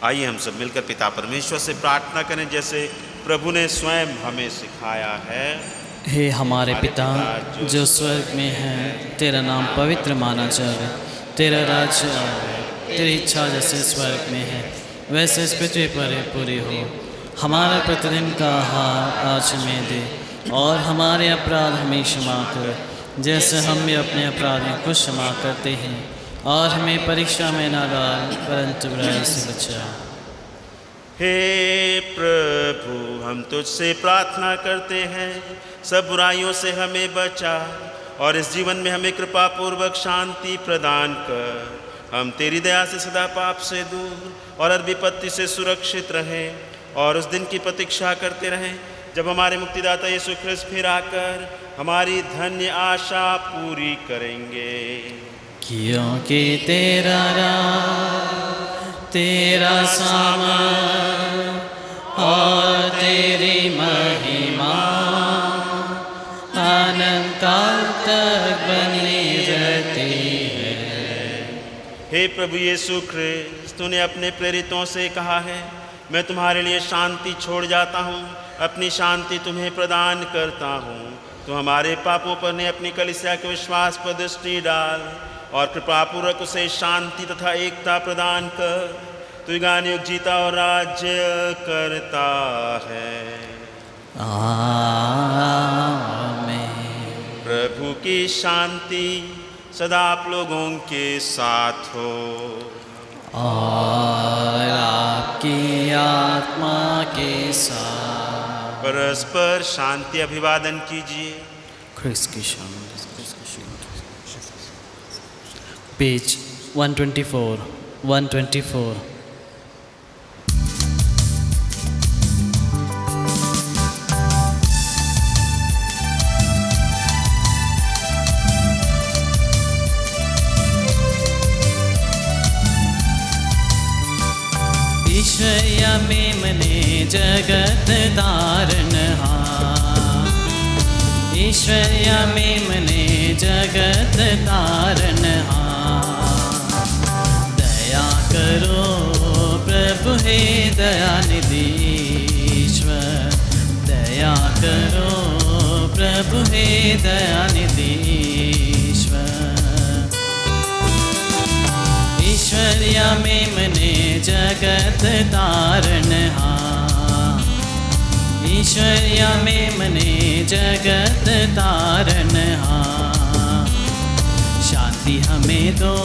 आइए हम सब मिलकर पिता परमेश्वर से प्रार्थना करें जैसे प्रभु ने स्वयं हमें सिखाया है। हे हमारे पिता जो स्वर्ग में है, तेरा नाम पवित्र माना जाए, तेरा राज्य आए, तेरी इच्छा जैसे स्वर्ग में है वैसे इस पृथ्वी पर पूरी हो। हमारा प्रतिदिन का आहार आज हमें दे और हमारे अपराध हमें क्षमा कर जैसे हम भी अपने अपराधियों को क्षमा करते हैं, और हमें परीक्षा में न डाल परंतु बुराई से बचा। हे प्रभु, हम तुझसे प्रार्थना करते हैं, सब बुराइयों से हमें बचा और इस जीवन में हमें कृपा पूर्वक शांति प्रदान कर। हम तेरी दया से सदा पाप से दूर और हर विपत्ति से सुरक्षित रहें और उस दिन की प्रतीक्षा करते रहें जब हमारे मुक्तिदाता यीशु ख्रिस्त फिर आकर हमारी धन्य आशा पूरी करेंगे। क्योंकि तेरा राज, तेरा सामर्थ और तेरी महिमा अनंत काल तक बनी रहती है। हे प्रभु यीशु ख्रिस्त, तूने अपने प्रेरितों से कहा है, मैं तुम्हारे लिए शांति छोड़ जाता हूँ, अपनी शांति तुम्हें प्रदान करता हूँ। तो हमारे पापों पर ने अपनी कलीसिया के विश्वास पर दृष्टि डाल और कृपापूर्वक उसे शांति तथा एकता प्रदान कर। तू युगानुयुग जीता और राज्य करता है। आमीन। प्रभु की शांति सदा आप लोगों के साथ हो और आप आपकी आत्मा के साथ। परस्पर शांति अभिवादन कीजिए। ख्रिस्त की शांति। पेज 124 124। ईश्वया मेमने जगत तारनहार। ईश्वया मेमने जगत तारनहार। दया करो प्रभु हे दयानिधि ईश्वर। दया करो प्रभु हे दयानिधि ईश्वर। ईश्वरिया मेमने जगत तारनहार। ईश्वरिया मेमने जगत तारनहार। शांति हमें दो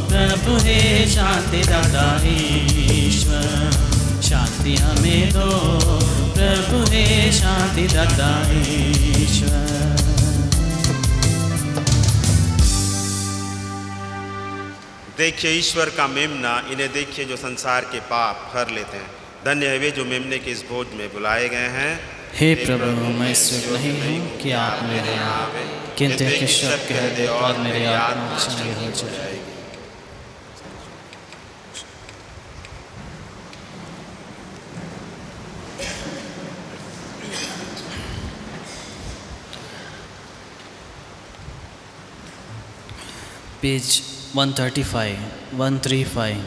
प्रभु हे शांति दाता ईश्वर। शांति हमें दो प्रभु हे शांति दाता ईश्वर। देखिए ईश्वर का मेमना, इन्हें देखिए जो संसार के पाप हर लेते हैं। धन्य है वे जो मेमने के इस भोज में बुलाए गए हैं। हे प्रभु, मैं इसयोग्य नहीं हूँ कि आप मेरे यहाँ आवे, किंतु एक शब्द कह दे और मेरी आत्मा चंगी हो जाएगी। पेज 135 135।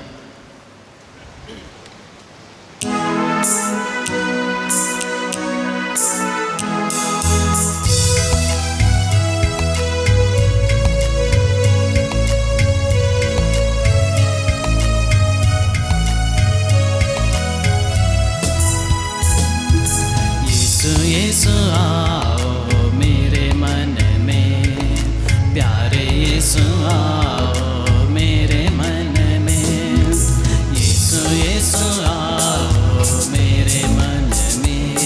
यीशु आओ मेरे मन में, प्यारे यीशु आओ मेरे मन में। यीशु आओ मेरे मन में,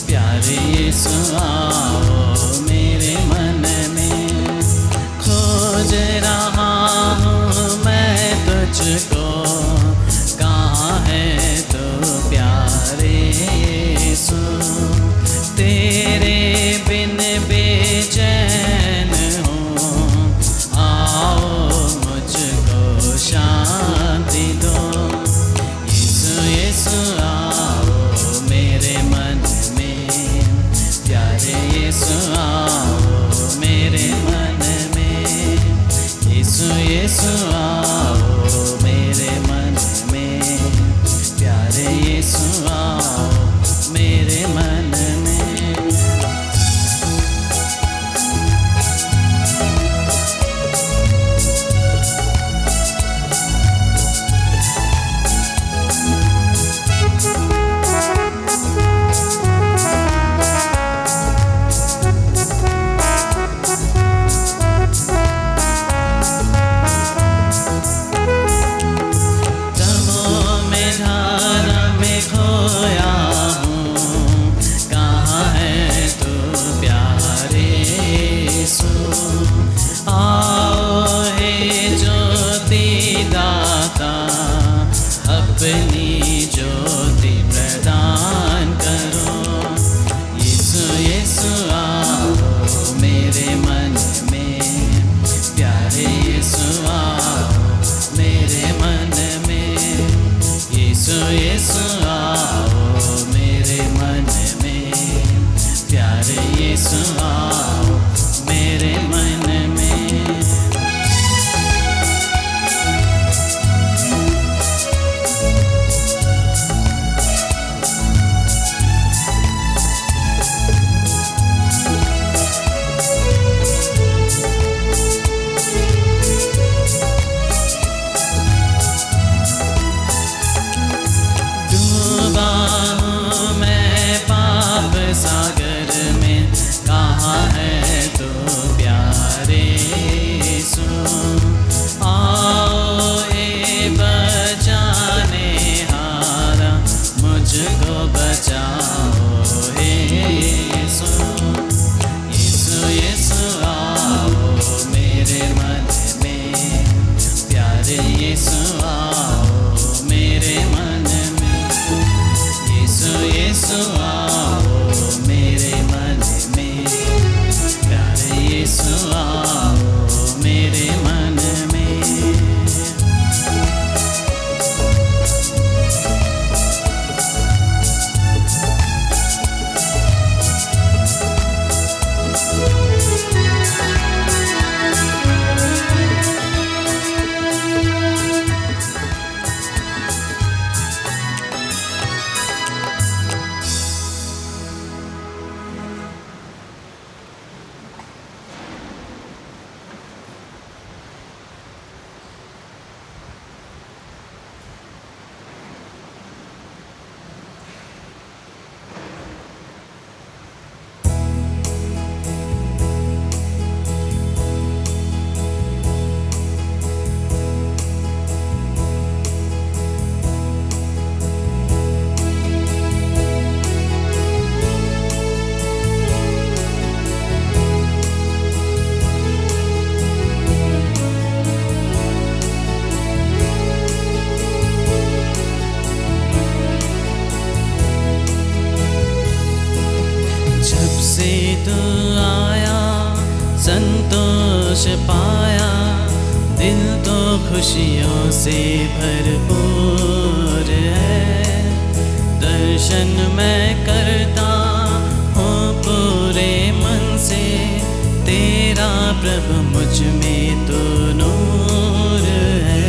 प्यारे यीशु आओ मेरे मन में। खोज रहा हूँ मैं तुझको, कहाँ है तू प्यारे यीशु। तेरे बिन बेचैन हूँ, आओ मुझको शांति दो। यीशु आओ मेरे मन में, प्यारे यीशु यीशु आओ मेरे मन में, प्यारे यीशु आओ मेरे मन में। यीशु यीशु आओ मेरे मन में, प्यारे यीशु आओ मेरे मन में। संतोष पाया, दिल तो खुशियों से भरपूर है। दर्शन मैं करता हूँ पूरे मन से, तेरा प्रभु मुझ में तो नूर है।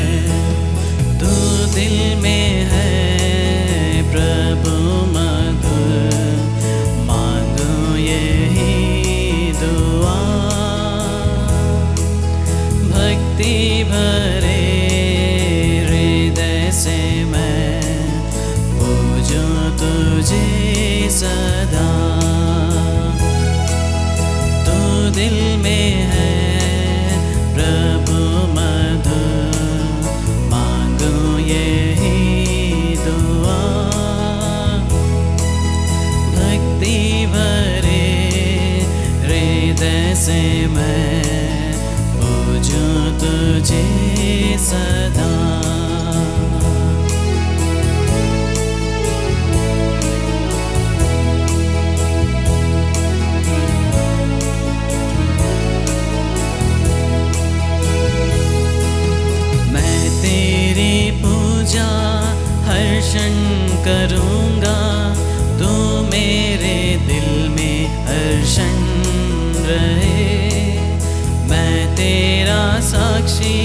तू दिल में है प्रभु मधुर, मांगो यही दुआ। भक्ति भरे हृदय से मैं पूजूं तुझे सदा। तू दिल में है प्रभु मधुर, मांगो यही दुआ। भक्ति भरे हृदय से मैं पूजूं तुझे सदा। मैं तेरी पूजा हर क्षण करूँगा, तू मेरे दिल में हर क्षण रहे। मैं तेरा साक्षी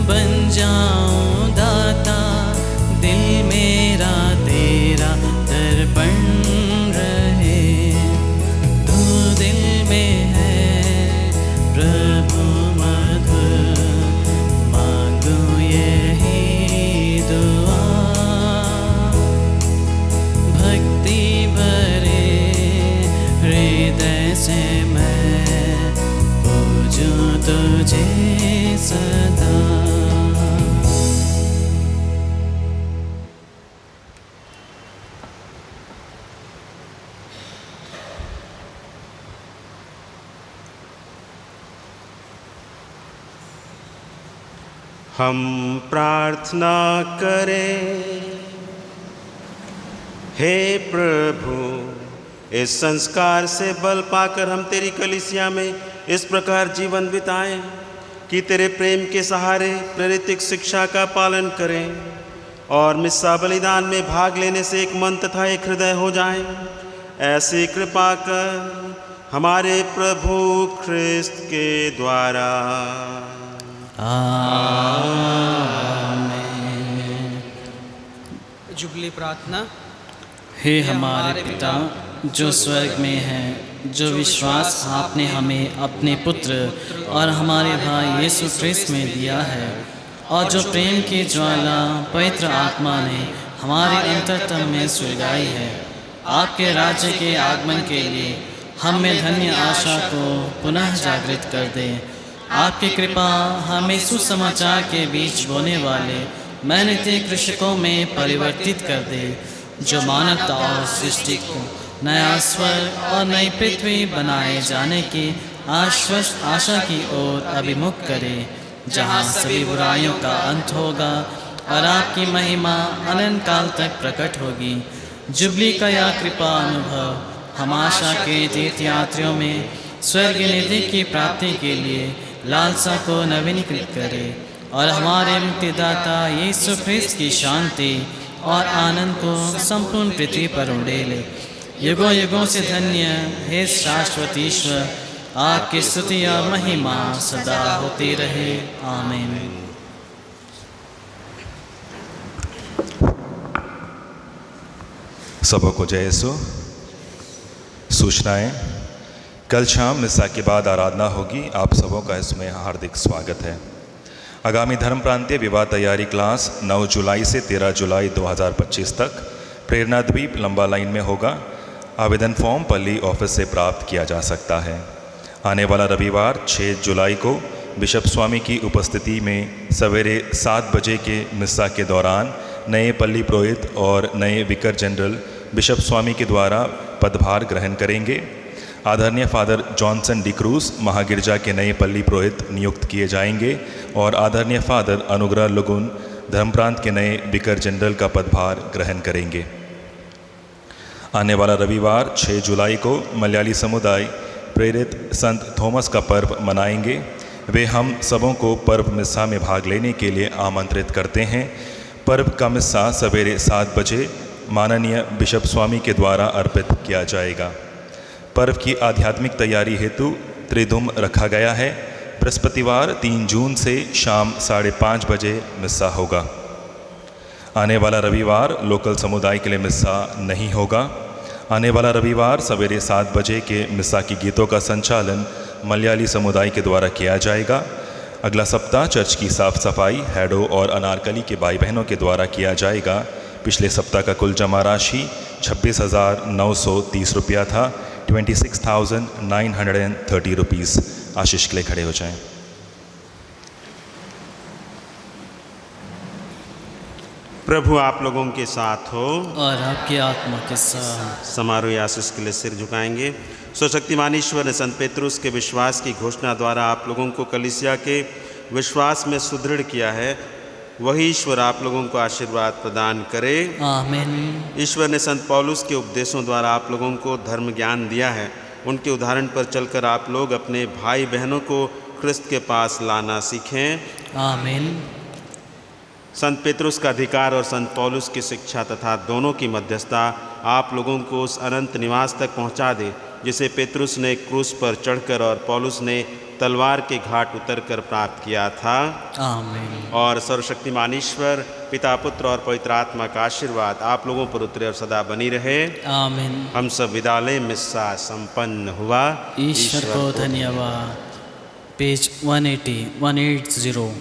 बन जाऊं दाता, दिल मेरा तेरा दर्पण रहे। तू दिल में है प्रभु मधुर, मांगो यही दुआ। भक्ति भरे हृदय से मैं पूजूं तुझे सदा। हम प्रार्थना करें। हे प्रभु, इस संस्कार से बल पाकर हम तेरी कलीसिया में इस प्रकार जीवन बिताएं कि तेरे प्रेम के सहारे प्रेरित शिक्षा का पालन करें और मिस्सा बलिदान में भाग लेने से एक मन तथा एक हृदय हो जाएं। ऐसी कृपा कर हमारे प्रभु ख्रिस्त के द्वारा। जुबली प्रार्थना। हे हमारे पिता जो स्वर्ग में है, जो विश्वास आपने हमें अपने पुत्र और हमारे भाई यीशु ख्रिस्त में दिया है, और जो प्रेम की ज्वाला पवित्र आत्मा ने हमारे अंतरतम में सुलगाई है, आपके राज्य के आगमन के लिए हम में धन्य आशा को पुनः जागृत कर दे। आपकी कृपा हमें सुसमाचार के बीच बोने वाले मेहनती कृषकों में परिवर्तित कर दे, जो मानवता और सृष्टि को नया स्वर्ग और नई पृथ्वी बनाए जाने की आश्वस्त आशा की ओर अभिमुख करे, जहाँ सभी बुराइयों का अंत होगा और आपकी महिमा अनंत काल तक प्रकट होगी। जुबली का यह कृपा अनुभव हम आशा के तीर्थयात्रियों में स्वर्गीय निधि की प्राप्ति के लिए लालसा को नवीनीकृत करे और हमारे मुक्तिदाता यीशु ख्रिस्त की शांति और आनंद को संपूर्ण पृथ्वी पर उड़ेले। युगों युगों से धन्य हे शाश्वत ईश्वर, आपकी स्तुति और महिमा सदा होती रहे। आमीन। सबको जय यीशु। सूचनाएं, कल शाम मिसा के बाद आराधना होगी। आप सबों का इसमें हार्दिक स्वागत है। आगामी धर्म प्रांतीय विवाह तैयारी क्लास 9 जुलाई से 13 जुलाई 2025 तक प्रेरणा द्वीप लंबा लाइन में होगा। आवेदन फॉर्म पल्ली ऑफिस से प्राप्त किया जा सकता है। आने वाला रविवार 6 जुलाई को बिशप स्वामी की उपस्थिति में सवेरे 7 बजे के मिसा के दौरान नए पल्ली पुरोहित और नए विकार जनरल बिशप स्वामी के द्वारा पदभार ग्रहण करेंगे। आदरणीय फादर जॉनसन डिक्रूज महागिरजा के नए पल्ली पुरोहित नियुक्त किए जाएंगे और आदरणीय फादर अनुग्रह लुगुन धर्म प्रांत के नए विकार जनरल का पदभार ग्रहण करेंगे। आने वाला रविवार 6 जुलाई को मलयाली समुदाय प्रेरित संत थॉमस का पर्व मनाएंगे। वे हम सबों को पर्व मिस्सा में भाग लेने के लिए आमंत्रित करते हैं। पर्व का मिस्सा सवेरे 7 बजे माननीय बिशप स्वामी के द्वारा अर्पित किया जाएगा। पर्व की आध्यात्मिक तैयारी हेतु त्रिधुम रखा गया है। बृहस्पतिवार 3 जून से शाम 5:30 बजे मिस्सा होगा। आने वाला रविवार लोकल समुदाय के लिए मिस्सा नहीं होगा। आने वाला रविवार सवेरे 7 बजे के मिस्सा की गीतों का संचालन मलयाली समुदाय के द्वारा किया जाएगा। अगला सप्ताह चर्च की साफ सफाई हैडो और अनारकली के भाई बहनों के द्वारा किया जाएगा। पिछले सप्ताह का कुल जमा राशि 26,930 रुपया था। 26,930 रुपीज़। आशीष के लिए खड़े हो जाएं। प्रभु आप लोगों के साथ हो और आपकी आत्मा के साथ। समारोह आशीष के लिए सिर झुकाएंगे। सर्वशक्तिमान ईश्वर ने संत पेत्रुस के विश्वास की घोषणा द्वारा आप लोगों को कलीसिया के विश्वास में सुदृढ़ किया है। वही ईश्वर आप लोगों को आशीर्वाद प्रदान करे। आमीन। ईश्वर ने संत पौलुस के उपदेशों द्वारा आप लोगों को धर्म ज्ञान दिया है। उनके उदाहरण पर चलकर आप लोग अपने भाई बहनों को ख्रिस्त के पास लाना सीखें। आमीन। संत पेत्रुस का अधिकार और संत पौलुस की शिक्षा तथा दोनों की मध्यस्थता आप लोगों को उस अनंत निवास तक पहुंचा दे जिसे पेत्रुस ने क्रूस पर चढ़कर और पौलुस ने तलवार के घाट उतरकर प्राप्त किया था। आमीन। और सर्वशक्तिमान ईश्वर पिता पुत्र और पवित्र आत्मा का आशीर्वाद आप लोगों पर उतरे और सदा बनी रहे। आमीन। हम सब विद्यालय मिस्सा संपन्न हुआ। ईश्वर को धन्यवाद। पेज 180।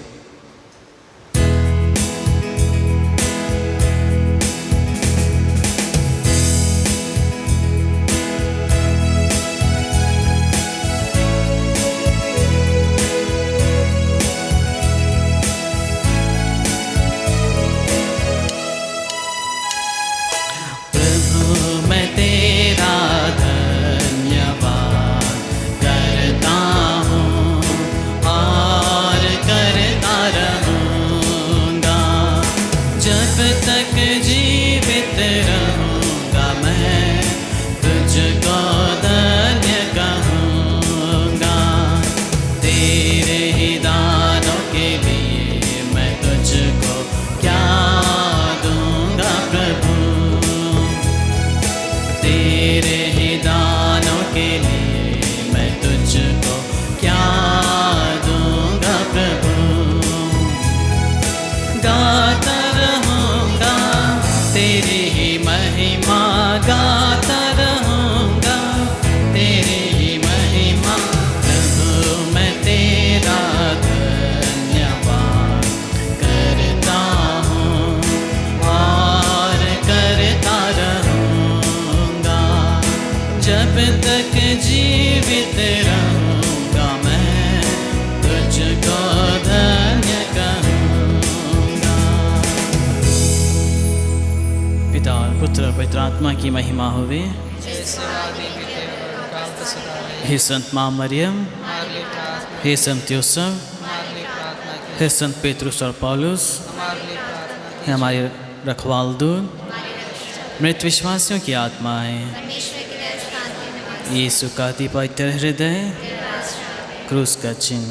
पुत्र पवित्र आत्मा की महिमा होवे। जैसे आदि बीते और काल का सदा रहे। हे संत माँ मरियम, हमारे लिए प्रार्थना हे संत यूसुफ, हमारे लिए प्रार्थना की। हे संत पेतरुस और पौलुस, हमारे लिए प्रार्थना हे हमारे रखवाल दूत, मृत विश्वासियों की आत्माएं, यीशु का अति पवित्र हृदय, क्रूस का चिन्ह,